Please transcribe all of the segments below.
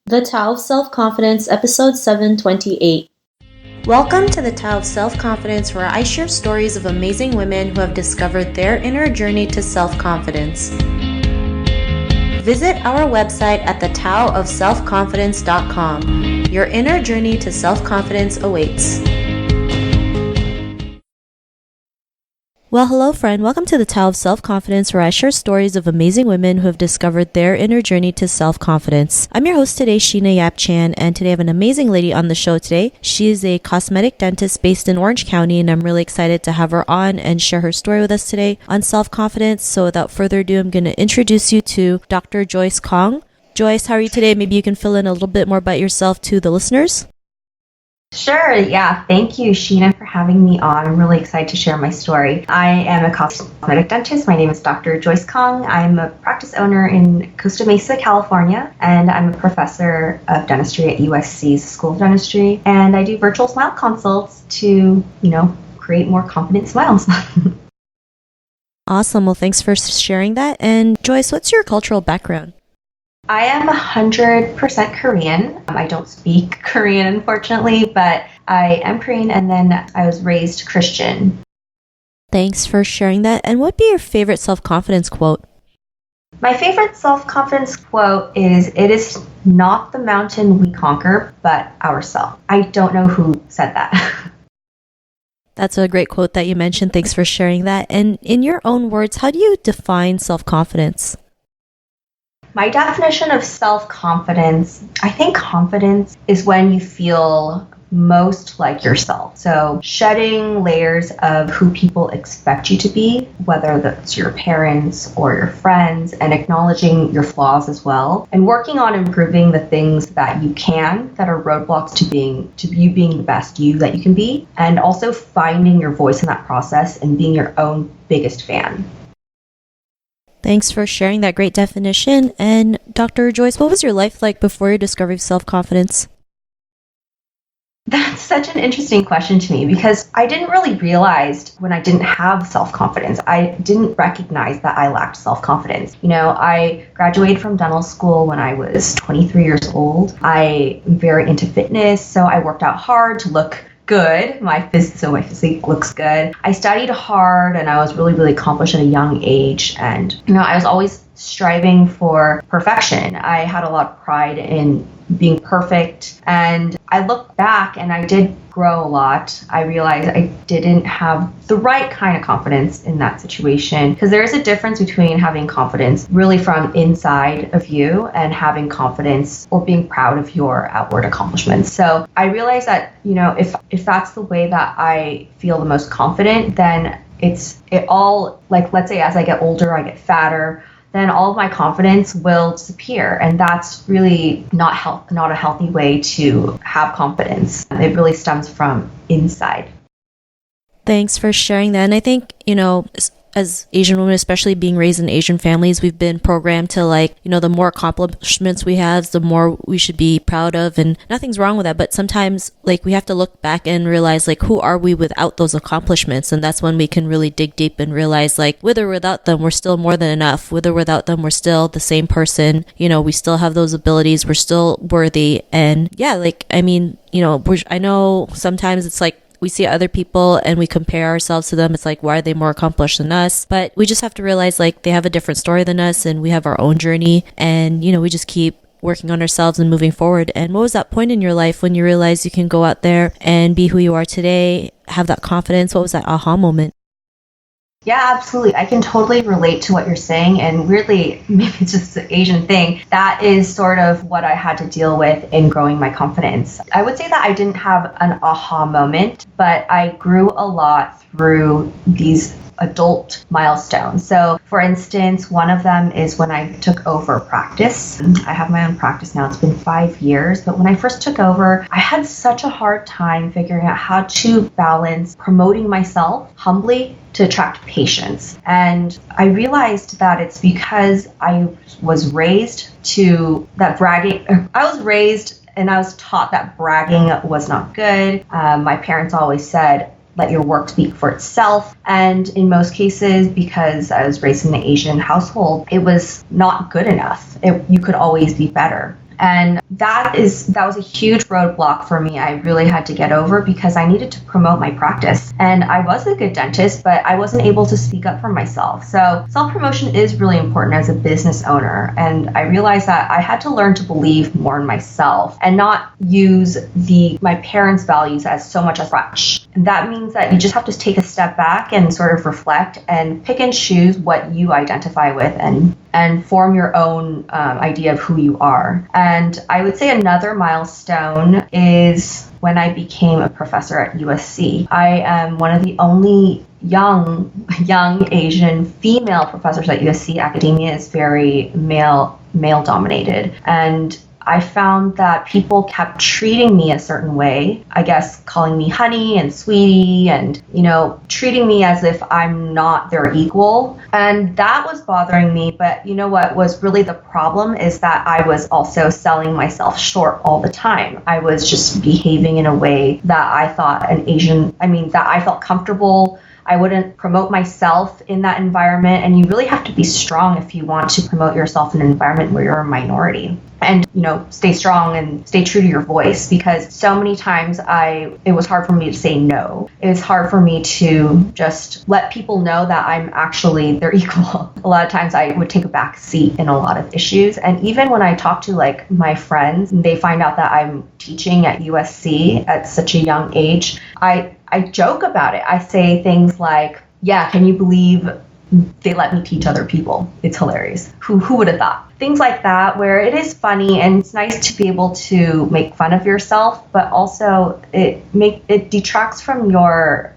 The Tao of Self-Confidence, Episode 728. Welcome to the Tao of Self-Confidence, where I share stories of amazing women who have discovered their inner journey to self-confidence. Visit our website at thetaoofselfconfidence.com. Your inner journey to self-confidence awaits. Well, hello friend. Welcome to the Tao of Self-Confidence, where I share stories of amazing women who have discovered their inner journey to self-confidence. I'm your host today, Sheena Yap Chan, and today I have an amazing lady on the show today. She is a cosmetic dentist based in Orange County, and I'm really excited to have her on and share her story with us today on self-confidence. So without further ado, I'm going to introduce you to Dr. Joyce Kahng. Joyce, how are you today? Maybe you can fill in a little bit more about yourself to the listeners. Sure. Yeah. Thank you, Sheena, for having me on. I'm really excited to share my story. I am a cosmetic dentist. My name is Dr. Joyce Kahng. I'm a practice owner in Costa Mesa, California, and I'm a professor of dentistry at USC's School of Dentistry. And I do virtual smile consults to, create more confident smiles. Awesome. Well, thanks for sharing that. And Joyce, what's your cultural background? I am 100% Korean. I don't speak Korean, unfortunately, but I am Korean, and then I was raised Christian. Thanks for sharing that. And what would be your favorite self-confidence quote? My favorite self-confidence quote is, "It is not the mountain we conquer, but ourselves." I don't know who said that. That's a great quote that you mentioned. Thanks for sharing that. And in your own words, how do you define self-confidence? My definition of self-confidence, I think confidence is when you feel most like yourself. So shedding layers of who people expect you to be, whether that's your parents or your friends, and acknowledging your flaws as well, and working on improving the things that you can that are roadblocks to you being the best you that you can be, and also finding your voice in that process and being your own biggest fan. Thanks for sharing that great definition. And Dr. Joyce, what was your life like before your discovery of self-confidence? That's such an interesting question to me, because I didn't really realize when I didn't have self-confidence. I didn't recognize that I lacked self-confidence. I graduated from dental school when I was 23 years old. I am very into fitness, so I worked out hard to look good. My physique looks good. I studied hard, and I was really, really accomplished at a young age. And, I was always striving for perfection. I had a lot of pride in being perfect. And I look back and I did grow a lot. I realized I didn't have the right kind of confidence in that situation, because there is a difference between having confidence really from inside of you and having confidence or being proud of your outward accomplishments. So I realized that, if that's the way that I feel the most confident, then it all, like, let's say as I get older, I get fatter, then all of my confidence will disappear. And that's really not a healthy way to have confidence. It really stems from inside. Thanks for sharing that. And I think, as Asian women, especially being raised in Asian families, we've been programmed to the more accomplishments we have, the more we should be proud of, and nothing's wrong with that. But sometimes we have to look back and realize who are we without those accomplishments? And that's when we can really dig deep and realize with or without them, we're still more than enough. With or without them, we're still the same person. We still have those abilities. We're still worthy. And yeah, I know sometimes it's we see other people and we compare ourselves to them. It's why are they more accomplished than us? But we just have to realize they have a different story than us, and we have our own journey. And, we just keep working on ourselves and moving forward. And what was that point in your life when you realized you can go out there and be who you are today, have that confidence? What was that aha moment? Yeah, absolutely. I can totally relate to what you're saying. And weirdly, maybe it's just an Asian thing. That is sort of what I had to deal with in growing my confidence. I would say that I didn't have an aha moment, but I grew a lot through these adult milestones. So for instance, one of them is when I took over practice. I have my own practice now. It's been 5 years, but when I first took over, I had such a hard time figuring out how to balance promoting myself humbly to attract patients. And I realized that it's because I was raised and I was taught that bragging was not good. My parents always said, let your work speak for itself. And in most cases, because I was raised in an Asian household, it was not good enough. You could always be better. And that was a huge roadblock for me. I really had to get over because I needed to promote my practice. And I was a good dentist, but I wasn't able to speak up for myself. So self-promotion is really important as a business owner. And I realized that I had to learn to believe more in myself and not use my parents' values as so much as crutch. And that means that you just have to take a step back and sort of reflect and pick and choose what you identify with and form your own idea of who you are. And I would say another milestone is when I became a professor at USC. I am one of the only young Asian female professors at USC. Academia is very male dominated, and I found that people kept treating me a certain way, I guess calling me honey and sweetie and, treating me as if I'm not their equal. And that was bothering me. But you know what was really the problem is that I was also selling myself short all the time. I was just behaving in a way that I thought that I felt comfortable. I wouldn't promote myself in that environment. And you really have to be strong if you want to promote yourself in an environment where you're a minority. And, stay strong and stay true to your voice, because so many times it was hard for me to say no. It was hard for me to just let people know that I'm actually their equal. A lot of times I would take a back seat in a lot of issues. And even when I talk to my friends, they find out that I'm teaching at USC at such a young age, I joke about it. I say things like, yeah, can you believe they let me teach other people? It's hilarious. Who would have thought? Things like that, where it is funny and it's nice to be able to make fun of yourself, but also it detracts from your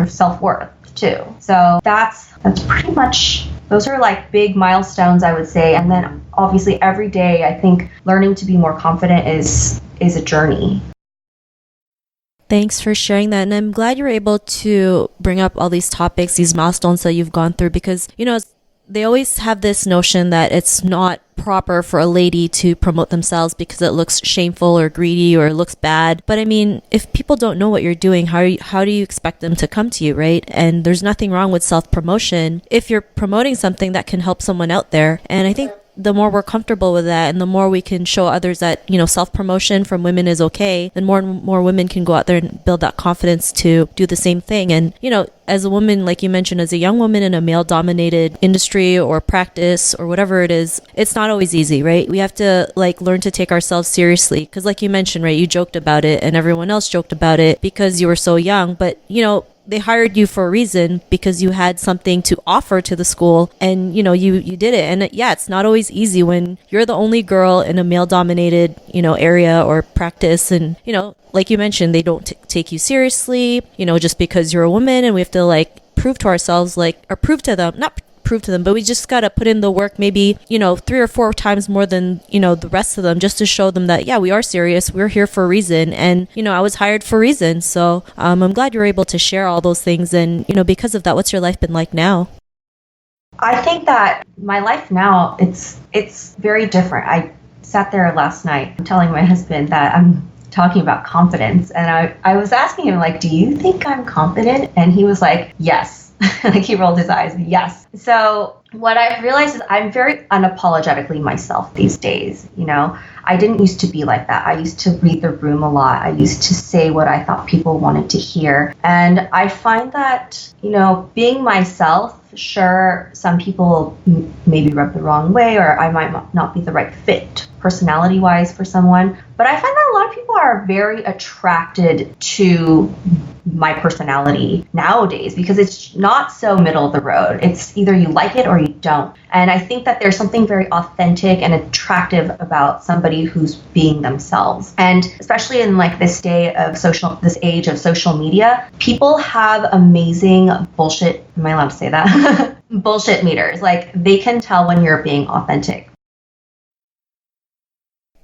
self-worth too. So that's pretty much, those are big milestones, I would say. And then obviously every day, I think learning to be more confident is a journey. Thanks for sharing that. And I'm glad you were able to bring up all these topics, these milestones that you've gone through, because, they always have this notion that it's not proper for a lady to promote themselves because it looks shameful or greedy or looks bad. But I mean, if people don't know what you're doing, how do you expect them to come to you, right? And there's nothing wrong with self-promotion if you're promoting something that can help someone out there. And I think the more we're comfortable with that and the more we can show others that, self-promotion from women is okay, then more and more women can go out there and build that confidence to do the same thing. And, as a woman, like you mentioned, as a young woman in a male-dominated industry or practice or whatever it is, it's not always easy, right? We have to learn to take ourselves seriously. Because like you mentioned, right, you joked about it and everyone else joked about it because you were so young. But, they hired you for a reason because you had something to offer to the school and, you did it. And yeah, it's not always easy when you're the only girl in a male dominated, area or practice. And, like you mentioned, they don't take you seriously, just because you're a woman, and we have to prove to ourselves, or prove to them, not prove to them, but we just got to put in the work maybe, 3 or 4 times more than, the rest of them, just to show them that, yeah, we are serious. We're here for a reason. And, I was hired for a reason. So I'm glad you're able to share all those things. And, because of that, what's your life been like now? I think that my life now, it's very different. I sat there last night telling my husband that I'm talking about confidence. And I was asking him, do you think I'm confident? And he was like, yes. He rolled his eyes. Yes. So what I've realized is I'm very unapologetically myself these days. I didn't used to be like that. I used to read the room a lot. I used to say what I thought people wanted to hear. And I find that, being myself, sure, some people maybe rub the wrong way, or I might not be the right fit personality-wise for someone. But I find that a lot of people are very attracted to my personality nowadays because it's not so middle of the road. It's either you like it or you don't. And I think that there's something very authentic and attractive about somebody who's being themselves. And especially in this age of social media, people have amazing bullshit. Am I allowed to say that? Bullshit meters. They can tell when you're being authentic.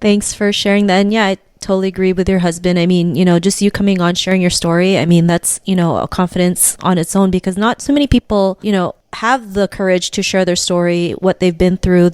Thanks for sharing that. And yeah, I totally agree with your husband. I mean, just you coming on, sharing your story. I mean, that's, a confidence on its own, because not so many people, have the courage to share their story, what they've been through,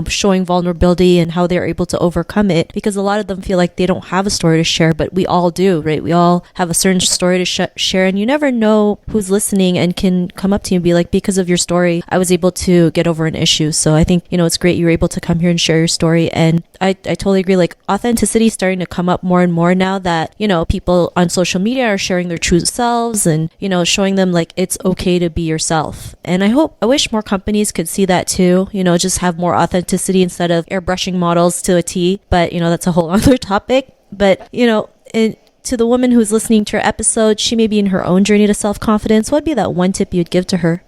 showing vulnerability and how they're able to overcome it, because a lot of them feel like they don't have a story to share, but we all do, right? We all have a certain story to share, and you never know who's listening and can come up to you and be like, because of your story, I was able to get over an issue. So I think, it's great you're able to come here and share your story. And I totally agree. Like, authenticity is starting to come up more and more now that, people on social media are sharing their true selves and, showing them like it's okay to be yourself. And I wish more companies could see that too, just have more authenticity instead of airbrushing models to a T. But, that's a whole other topic. But, to the woman who's listening to your episode, she may be in her own journey to self-confidence. What would be that one tip you'd give to her?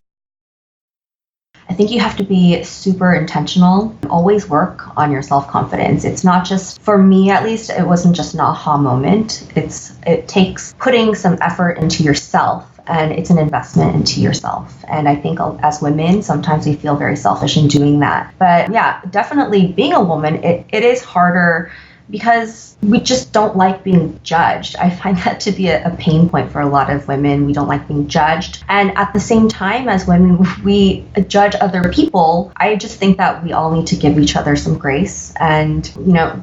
I think you have to be super intentional. Always work on your self-confidence. It's not just, for me at least, it wasn't just an aha moment. It takes putting some effort into yourself, and it's an investment into yourself. And I think as women, sometimes we feel very selfish in doing that. But yeah, definitely being a woman, it is harder because we just don't like being judged. I find that to be a pain point for a lot of women. We don't like being judged. And at the same time, as women, we judge other people. I just think that we all need to give each other some grace and,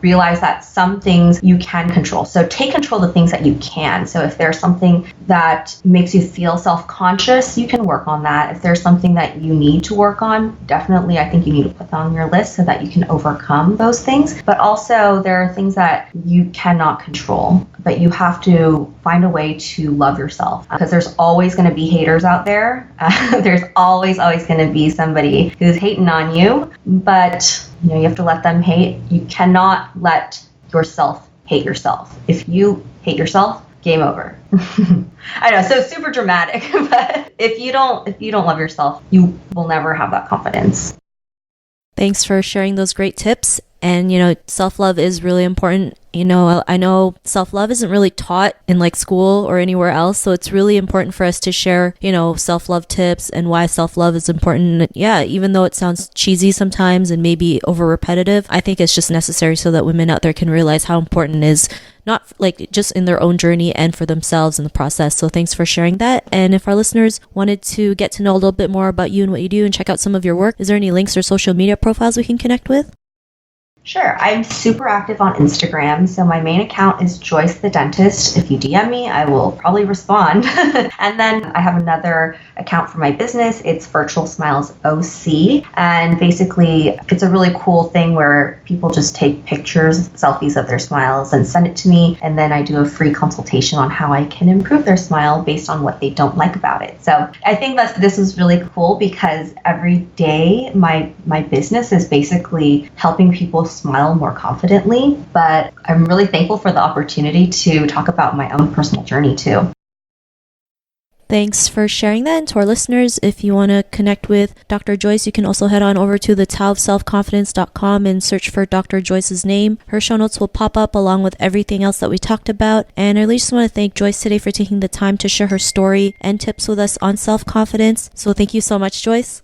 realize that some things you can control. So take control of the things that you can. So if there's something that makes you feel self-conscious, you can work on that. If there's something that you need to work on, definitely I think you need to put that on your list so that you can overcome those things. But also there are things that you cannot control, but you have to find a way to love yourself, because there's always going to be haters out there. There's always going to be somebody who's hating on you, but you have to let them hate. You cannot let yourself hate yourself. If you hate yourself, game over. I know, so super dramatic, but if you don't love yourself, you will never have that confidence. Thanks for sharing those great tips. And, self-love is really important. I know self-love isn't really taught in like school or anywhere else. So it's really important for us to share, self-love tips and why self-love is important. Yeah, even though it sounds cheesy sometimes and maybe over repetitive, I think it's just necessary so that women out there can realize how important it is, not like just in their own journey and for themselves in the process. So thanks for sharing that. And if our listeners wanted to get to know a little bit more about you and what you do and check out some of your work, is there any links or social media profiles we can connect with? Sure. I'm super active on Instagram. So my main account is Joyce the Dentist. If you DM me, I will probably respond. And then I have another account for my business. It's Virtual Smiles OC. And basically, it's a really cool thing where people just take pictures, selfies of their smiles and send it to me. And then I do a free consultation on how I can improve their smile based on what they don't like about it. So I think that this is really cool because every day my business is basically helping people smile more confidently, but I'm really thankful for the opportunity to talk about my own personal journey too. Thanks for sharing that. And to our listeners, if you want to connect with Dr. Joyce, you can also head on over to thetaoofselfconfidence.com and search for Dr. Joyce's name. Her show notes will pop up along with everything else that we talked about. And I really just want to thank Joyce today for taking the time to share her story and tips with us on self-confidence. So thank you so much, Joyce.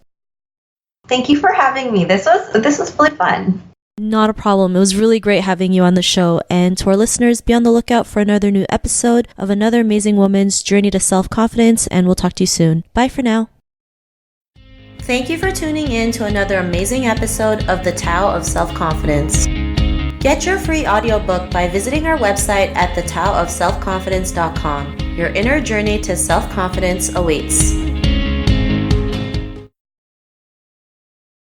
Thank you for having me. This was really fun. Not a problem. It was really great having you on the show. And to our listeners, be on the lookout for another new episode of another amazing woman's journey to self-confidence, and we'll talk to you soon. Bye for now. Thank you for tuning in to another amazing episode of The Tao of Self-Confidence. Get your free audiobook by visiting our website at thetaoofselfconfidence.com. Your inner journey to self-confidence awaits.